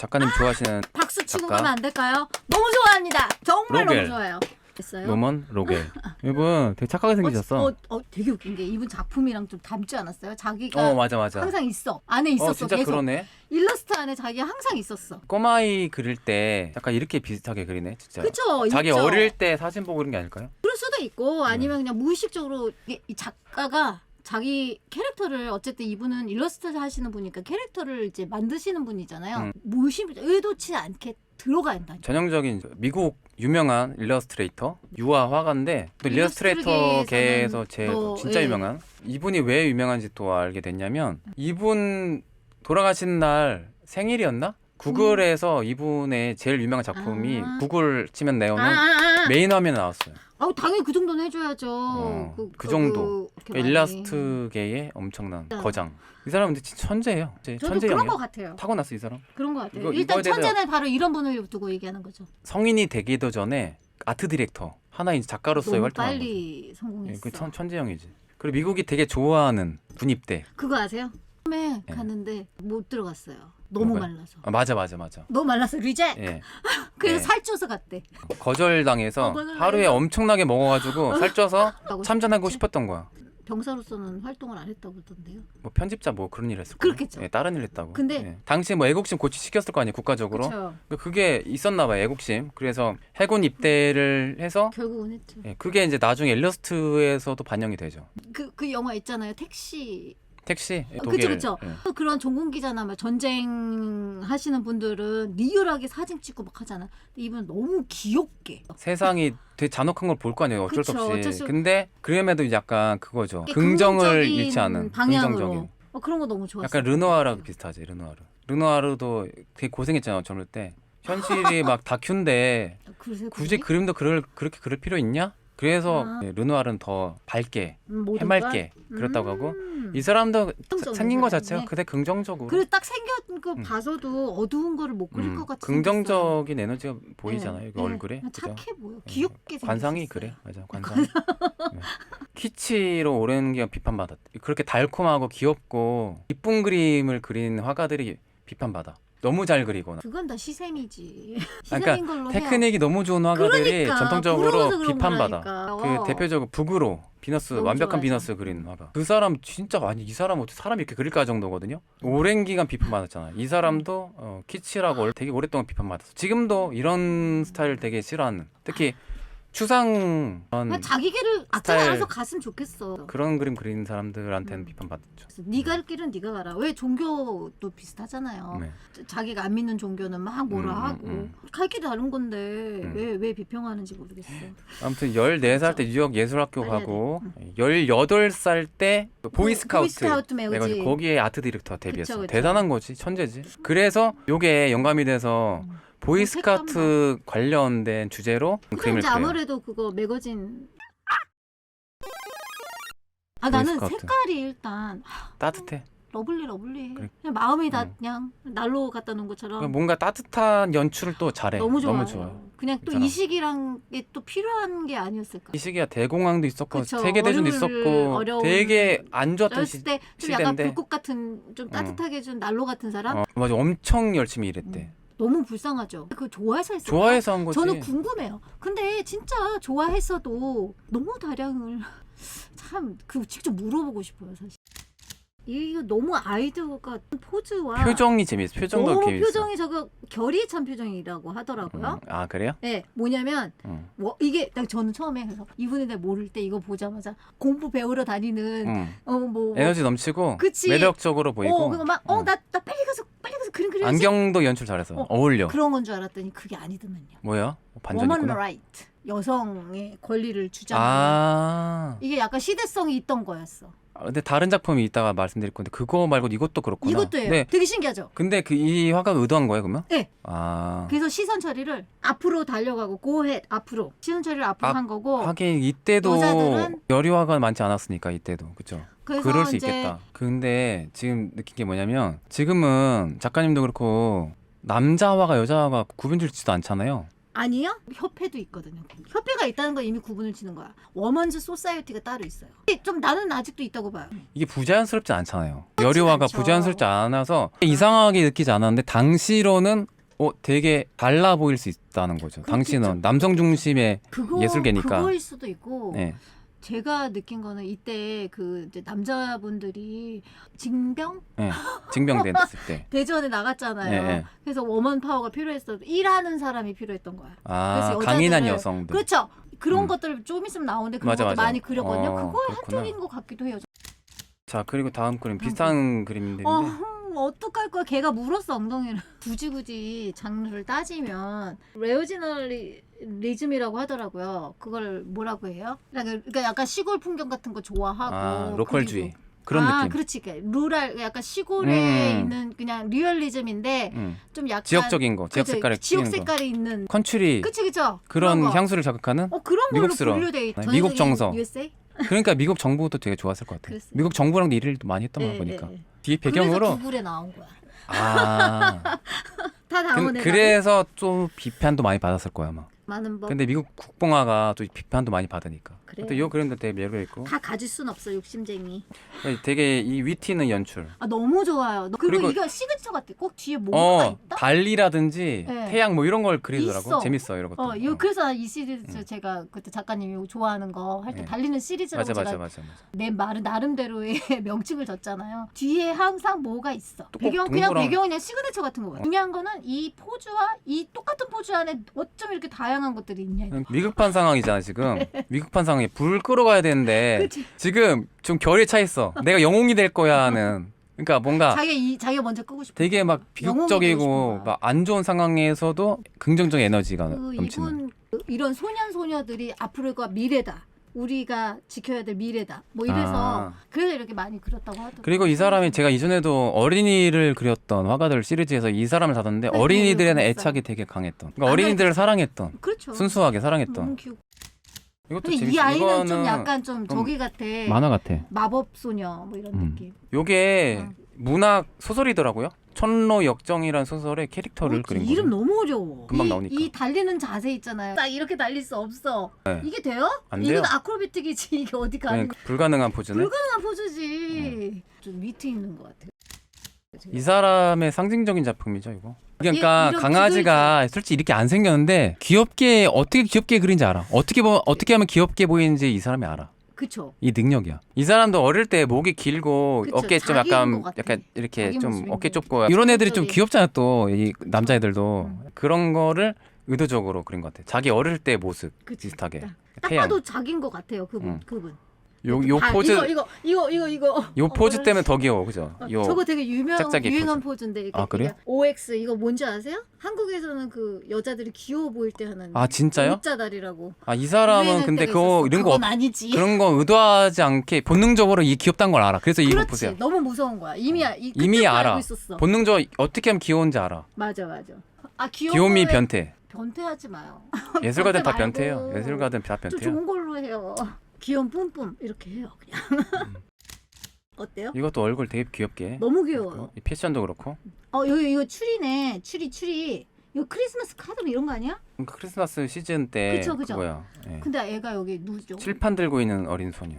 작가님 좋아하시는 박수 치고 작가? 가면 안 될까요? 너무 좋아합니다. 정말 로겔. 너무 좋아요. 됐어요? 로먼 로겔. 이분 되게 착하게 생기셨어. 되게 웃긴 게 이분 작품이랑 좀 닮지 않았어요? 자기가 맞아. 항상 있어. 안에 있었어. 진짜 계속. 그러네. 일러스트 안에 자기가 항상 있었어. 꼬마아이 그릴 때 약간 이렇게 비슷하게 그리네 진짜. 그쵸? 자기 있죠? 어릴 때 사진 보고 그런 게 아닐까요? 그럴 수도 있고 아니면 그냥 무의식적으로 이 작가가 자기 캐릭터를 어쨌든 이분은 일러스트 하시는 분이니까 캐릭터를 이제 만드시는 분이잖아요. 무의식 의도치 않게 들어가 있다. 전형적인 미국 유명한 일러스트레이터 유아 화가인데 또 일러스트레이터계에서 제일 진짜 유명한 이분이 왜 유명한지 또 알게 됐냐면 이분 돌아가신 날 생일이었나? 구글에서 이분의 제일 유명한 작품이 구글 치면 나오는 메인 화면에 나왔어요. 당연히 그 정도는 해줘야죠. 그 정도. 일러스트계의 엄청난 거장. 이 사람은 진짜 천재예요. 저도 천재형이에요. 그런 것 같아요. 타고났어 이 사람. 그런 것 같아요. 이거에 일단 대해서 천재는 바로 이런 분을 두고 얘기하는 거죠. 성인이 되기도 전에 아트 디렉터 하나의 작가로서의 너무 활동을 빨리 성공했어. 그 천재형이지. 그리고 미국이 되게 좋아하는 군입대. 그거 아세요? 처음에 갔는데 못 들어갔어요. 너무 뭐가요? 말라서. 맞아. 너무 말라서 리젝. 예. 그래서 네. 살쪄서 갔대. 거절당해서 거절당해서. 하루에 엄청나게 먹어가지고 살쪄서 하고 참전하고 싶었지? 싶었던 거야. 병사로서는 활동을 안 했다고 그러던데요. 뭐 편집자 뭐 그런 일 했을 거야. 그렇겠죠. 예, 다른 일 했다고. 근데- 예. 당시에 뭐 애국심 고취시켰을 거 아니에요 국가적으로. 그렇죠. 그게 있었나 봐요 애국심. 그래서 해군 입대를 해서 결국은 했죠. 그게 이제 나중에 일러스트에서도 반영이 되죠. 그 영화 있잖아요. 택시. 택시 그쵸 독일. 그쵸. 예. 그런 전공 기자나 뭐 전쟁 하시는 분들은 리얼하게 사진 찍고 막 하잖아. 근데 이분은 너무 귀엽게. 세상이 되게 잔혹한 걸 볼 거 아니에요 어쩔 수 그쵸, 없이. 어쩔 수- 근데 그럼에도 약간 그거죠. 이게 긍정을 긍정적인 잃지 않은 방향으로. 긍정적인. 그런 거 너무 좋았어. 약간 르누아르 비슷하지. 르누아르도 되게 고생했잖아 젊을 때. 현실이 막 다큐인데 굳이 그림도 그렇게 그릴 필요 있냐? 그래서 르누아르는 더 밝게 해맑게 그렇다고 하고 이 사람도 긍정적인 생긴 거 사람이네. 자체가 그대 긍정적으로 그리고 딱 생긴 거 봐서도 어두운 거를 못 그릴 것 같이 생겼어요. 긍정적인 에너지가 보이잖아요 여기 얼굴에. 그냥 그죠? 착해 보여. 귀엽게 생겼어. 관상이 그래. 맞아. 관상. 네. 키치로 오랜 기간 비판받았대. 그렇게 달콤하고 귀엽고 이쁜 그림을 그린 화가들이 비판받아. 너무 잘 그리거나. 그건 다 시샘이지. 그러니까 시샘인 걸로 테크닉이 너무 좋은 화가들이 그러니까, 전통적으로 부러워서 그런 비판받아. 거라니까. 그 대표적으로 북으로 비너스 너무 완벽한 좋아하죠. 비너스 그린 화가. 그 사람 진짜 아니 이 사람 어떻게 사람이 이렇게 그릴까 정도거든요. 오랜 기간 비판받았잖아. 이 사람도 키치라고 되게 오랫동안 비판받았어. 지금도 이런 스타일 되게 싫어하는. 특히 추상 그냥 자기 길을 악착 스타일. 알아서 갔으면 좋겠어. 그런 그림 그리는 사람들한테는 비판받았죠. 그래서 네가 할 길은 네가 가라. 왜 종교도 비슷하잖아요. 네. 자기가 안 믿는 종교는 막 뭐라 하고 갈 길이 다른 건데 왜 비평하는지 모르겠어. 아무튼 14살 때 뉴욕 예술학교 빨리 해야 가고 18살 때 보이스카우트 보이스카우트 매거진. 내가 거기에 아트 디렉터 데뷔했어. 그쵸. 대단한 거지. 천재지. 그래서 요게 영감이 돼서 보이스카우트 관련된 주제로 근데 그림을 이제 그려요. 아무래도 그거 매거진 나는 보이스카우트. 색깔이 일단 따뜻해. 러블리 그래. 그냥 마음이 다 그냥 난로 갖다 놓은 것처럼 뭔가 따뜻한 연출을 또 잘해. 너무 좋아요. 너무 좋아요. 그냥 또 괜찮아. 이 시기랑 게 또 필요한 게 아니었을까. 이 시기가 대공황도 있었고 그쵸. 세계대전도 있었고 어려운 되게 안 좋았던 어렸을 때 좀 약간 시대인데 불꽃 같은 좀 따뜻하게 해준 난로 같은 사람 맞아. 엄청 열심히 일했대. 너무 불쌍하죠. 그 좋아해서 했어요. 좋아해서 한 거지. 저는 궁금해요. 근데 진짜 좋아했어도 너무 다량을 참 그 직접 물어보고 싶어요 사실. 이거 너무 아이디어가 포즈와 표정이 재밌어. 표정도 너무 재밌어. 표정이 저거 결이 찬 표정이라고 하더라고요. 아 그래요? 네, 뭐냐면 뭐 이게 딱 저는 처음에 그래서 이분에 대해 모를 때 이거 보자마자 공부 배우러 다니는 뭐 에너지 넘치고 그치. 매력적으로 보이고 그거 막나 빨리 가서 그림 그려야지. 안경도 연출 잘해서 어울려. 그런 건 줄 알았더니 그게 아니더만요. 뭐야? 반전 woman 있구나. right. 여성의 권리를 주장하는 이게 약간 시대성이 있던 거였어. 근데 다른 작품이 이따가 말씀드릴 건데 그거 말고 이것도 그렇구나. 이것도예요. 네. 되게 신기하죠. 근데 이 화가가 의도한 거예요, 그러면? 네. 아. 그래서 시선 처리를 앞으로 달려가고 go ahead 앞으로 시선 처리를 앞으로 한 거고. 하긴 이때도 여자들은 여류화가 많지 않았으니까 이때도 그죠. 그래서 그럴 수 이제 있겠다. 근데 지금 느낀 게 뭐냐면 지금은 작가님도 그렇고 남자화가 여자화가 구분되지도 않잖아요. 아니요? 협회도 있거든요. 협회가 있다는 건 이미 구분을 치는 거야. 워먼즈 소사이어티가 따로 있어요. 좀 나는 아직도 있다고 봐요. 이게 부자연스럽지 않잖아요. 그렇지 여리화가 않죠. 부자연스럽지 않아서 이상하게 느끼지 않았는데 당시로는 되게 달라 보일 수 있다는 거죠. 그렇겠죠. 당시는 남성 중심의 예술계니까. 그거일 수도 있고 네. 제가 느낀 거는 이때 그 이제 남자분들이 징병 네. 징병됐을 때. 대전에 나갔잖아요. 네. 그래서 워먼 파워가 필요했어. 일하는 사람이 필요했던 거야. 그래서 강인한 여자들을- 여성들. 그렇죠. 그런 것들 좀 있으면 나오는데 그런 맞아, 것도 맞아. 많이 그렸거든요. 그거의 그렇구나. 한쪽인 것 같기도 해요. 자, 그리고 다음 그림 비슷한 그림인데. 어떡할 거야. 걔가 물었어 엉덩이를. 굳이 장르를 따지면 레오지널리즘이라고 하더라고요. 그걸 뭐라고 해요? 그러니까 약간 시골 풍경 같은 거 좋아하고 로컬주의. 그리고- 그런 느낌. 그렇지. 그러니까 루랄 약간 시골에 있는 그냥 리얼리즘인데 좀 약간 지역적인 거, 지역 그치, 색깔에 지역 띄는 거. 색깔이 있는 컨츄리 그쵸 그런 거. 향수를 자극하는 그런 걸로 미국스러운. 분류돼 있. 네, 미국 정서. USA? 그러니까 미국 정부도 되게 좋았을 것 같아요. 그랬어요. 미국 정부랑도 일을 많이 했던 거 보니까. 뒤에 그래서 배경으로 구글에 나온 거야. 그, 다 나오네. 그래서 좀 비판도 많이 받았을 거야 아마. 많은 법. 근데 미국 국뽕화가 또 비판도 많이 받으니까. 그래요. 또 이 그림도 되게 매력 있고. 다 가질 순 없어 욕심쟁이. 되게 이 위트는 연출. 너무 좋아요. 그리고 그리고- 이거 시그니처 같아. 꼭 뒤에 뭔가 있다. 달리라든지 네. 태양 뭐 이런 걸 그리더라고. 있어. 재밌어 이런 것도. 그래서 이 시리즈 제가 그때 작가님이 좋아하는 거 할 때 네. 달리는 시리즈라고 맞아. 제가 내 말은 나름대로의 명칭을 줬잖아요. 뒤에 항상 뭐가 있어. 또 배경 꼭 그냥 동그란- 배경은 그냥 시그니처 같은 거예요. 중요한 거는 이 포즈와 이 똑같은 포즈 안에 어쩜 이렇게 다양한 것들이 있냐. 미국판 상황이잖아 지금. 미국판 상황에 불 끌어가야 되는데 그치. 지금 좀 결이 차 있어. 내가 영웅이 될 거야 하는. 그러니까 뭔가 자기가 먼저 끄고 싶어. 되게 막 영웅이 되고 비극적이고 싶은 거야. 막 안 좋은 상황에서도 긍정적 에너지가 넘치는. 이분 이런 소년소녀들이 앞으로가 미래다. 우리가 지켜야 될 미래다. 뭐 이래서 그래서 이렇게 많이 그렸다고 하더라고요. 그리고 이 사람이 제가 이전에도 어린이를 그렸던 화가들 시리즈에서 이 사람을 다뤘는데 네, 어린이들에는 그랬어요. 애착이 되게 강했던. 그러니까 어린이들을 사랑했던. 그렇죠. 순수하게 사랑했던. 너무 귀엽고. 이것도 근데 재밌어. 이 아이는 좀 이거는 약간 좀 저기 같아. 만화 같아. 마법 소녀 뭐 이런 느낌. 요게 문학 소설이더라고요. 천로 역정이라는 소설의 캐릭터를 그린 거예요. 이름 너무 어려워. 금방 나오니까. 이 달리는 자세 있잖아요. 딱 이렇게 달릴 수 없어. 네. 이게 돼요? 안 이건 돼요. 아크로비틱이지. 이게 어디 가는 그냥 불가능한 포즈는. 불가능한 포즈지. 좀 위트 있는 것 같아. 이 사람의 상징적인 작품이죠, 이거. 그러니까 이런 강아지가 솔직히 이렇게 안 생겼는데 귀엽게 어떻게 귀엽게 그린지 알아. 어떻게 하면 귀엽게 보이는지 이 사람이 알아. 그쵸. 이 능력이야. 이 사람도 어릴 때 목이 길고 그쵸, 어깨 좀 자기인 것 같아. 약간 이렇게 자기 좀 모습인 어깨 것 좁고 같아. 이런 애들이 좀 적극적인. 귀엽잖아 또 이 남자애들도 그런 거를 의도적으로 그린 것 같아. 자기 어릴 때 모습 그치. 비슷하게. 딱 태양. 봐도 자기인 것 같아요. 그분. 요 포즈 이거. 요 포즈 때문에 더 귀여워, 그죠? 요 저거 되게 짝짝이 유행한 포즈. 포즈인데. 아, 그래요? OX 이거 뭔지 아세요? 한국에서는 그 여자들이 귀여워 보일 때 하는. 아, 진짜요? O자다리라고. 이 사람은 유행할 근데 때가 그거 있었어. 이런 거 그건 아니지. 그런 거 의도하지 않게 본능적으로 이 귀엽다는 걸 알아. 그래서 이거 그렇지. 보세요. 너무 무서운 거야. 이미 이미 알아. 알고 있었어. 본능적으로 어떻게 하면 귀여운지 알아. 맞아. 귀요미 변태. 변태하지 마요. 예술가들 다 변태 변태예요. 말고. 예술가들 다 좀 변태예요. 좋은 걸로 해요. 귀여운 뿜뿜 이렇게 해요. 그냥. 어때요? 이것도 얼굴 되게 귀엽게. 너무 귀여워요. 이 패션도 그렇고. 여기 이거 추리네. 추리. 이거 크리스마스 카드 이런 거 아니야? 크리스마스 시즌 때 그쵸. 그거야. 예. 근데 애가 여기 누구죠? 칠판 들고 있는 어린 소녀.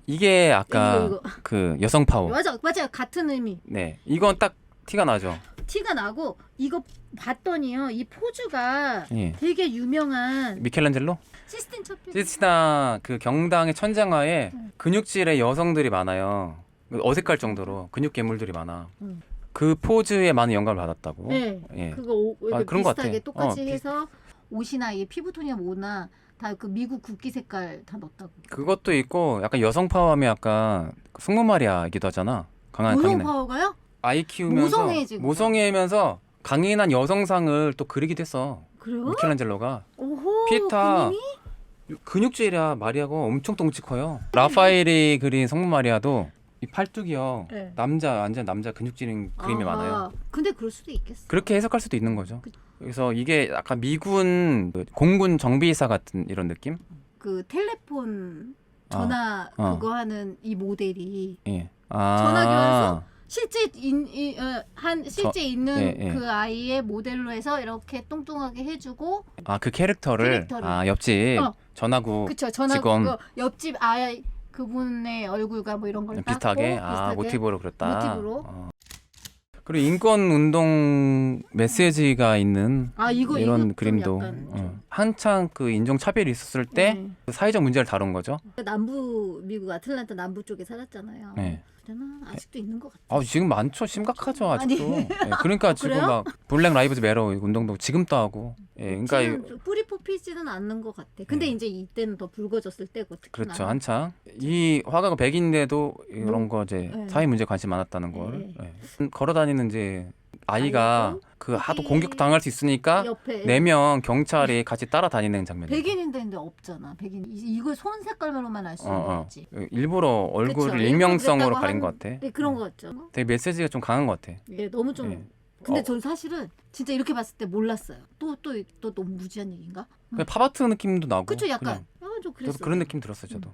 이게 아까 이거. 그 여성 파워. 맞아. 같은 의미. 네, 이건 딱 티가 나죠. 티가 나고 이거 봤더니요. 이 포즈가 예. 되게 유명한 미켈란젤로? 시스틴 첩필. 시스티나 그 경당의 천장화에 근육질의 여성들이 많아요. 어색할 정도로 근육 괴물들이 많아. 그 포즈에 많은 영감을 받았다고. 네. 예. 그거 아, 그런 것 비슷하게 같아. 똑같이 어, 해서 옷이나 이 피부톤이나 뭐나 다 그 미국 국기 색깔 다 넣었다고. 그것도 있고 약간 여성 파워하면 약간 승무 마리아이기도 하잖아. 여성 강인한. 파워가요? 아이 키우면서 모성애지, 그거. 모성애면서 강인한 여성상을 또 그리기도 했어. 그래요? 미켈란젤로가. 오호. 피에타 그님이? 근육질이야. 마리아가 엄청 덩치 커요. 라파엘이 그린 성모 마리아도 이 팔뚝이요. 네. 완전 남자 근육질인 그림이 아하. 많아요. 근데 그럴 수도 있겠어. 그렇게 해석할 수도 있는 거죠. 그래서 이게 약간 미군 그 공군 정비사 같은 이런 느낌? 그 텔레폰 전화 어. 그거 하는 이 모델이 예. 전화기 와서 실제 있는 예, 예. 그 아이의 모델로 해서 이렇게 뚱뚱하게 해주고 아, 그 캐릭터를 아, 옆집 전화구 그쵸 전화 직원. 그 옆집 아이 그분의 얼굴과 뭐 이런 걸 비슷하게 닦고 아, 모티브로 그렸다. 모티브로. 그리고 인권 운동 메시지가 있는 이거 이런 좀 그림도 약간 좀. 한창 그 인종 차별이 있었을 때 네. 그 사회적 문제를 다룬 거죠. 남부 미국 아틀란타 남부 쪽에 살았잖아요. 네. 그러나 아직도 있는 것 같아요. 지금 많죠. 심각하죠 아직도. 아니. 예, 그러니까 지금 그래요? 막 블랙 라이브즈 매러 운동도 지금도 하고. 예, 그러니까 지금 뿌리 뽑히지는 않는 것 같아. 근데 이제 이때는 더 붉어졌을 때고 특히나. 그렇죠. 한창 이 화가가 백인인데도 이런 거 이제 네. 사회 문제에 관심 많았다는 걸. 네. 걸어다니는 이제 아이가 아이고, 그 하도 거기 공격 당할 수 있으니까 옆에 4명 경찰이 같이 따라다니는 장면. 백인인데 근데 없잖아. 백인 이거 손 색깔로만 알 수 있는 거지. 일부러 얼굴을 그쵸. 익명성으로 일부러 가린 그랬다고 것 같아. 네, 그런 거 같죠. 되게 메시지가 좀 강한 것 같아. 예, 너무 좀. 예. 근데 전 사실은 진짜 이렇게 봤을 때 몰랐어요. 또 너무 무지한 얘기인가? 그냥 팝아트 느낌도 나고. 그쵸, 약간. 그냥. 좀 저도 그랬어. 그런 느낌 들었어요, 저도.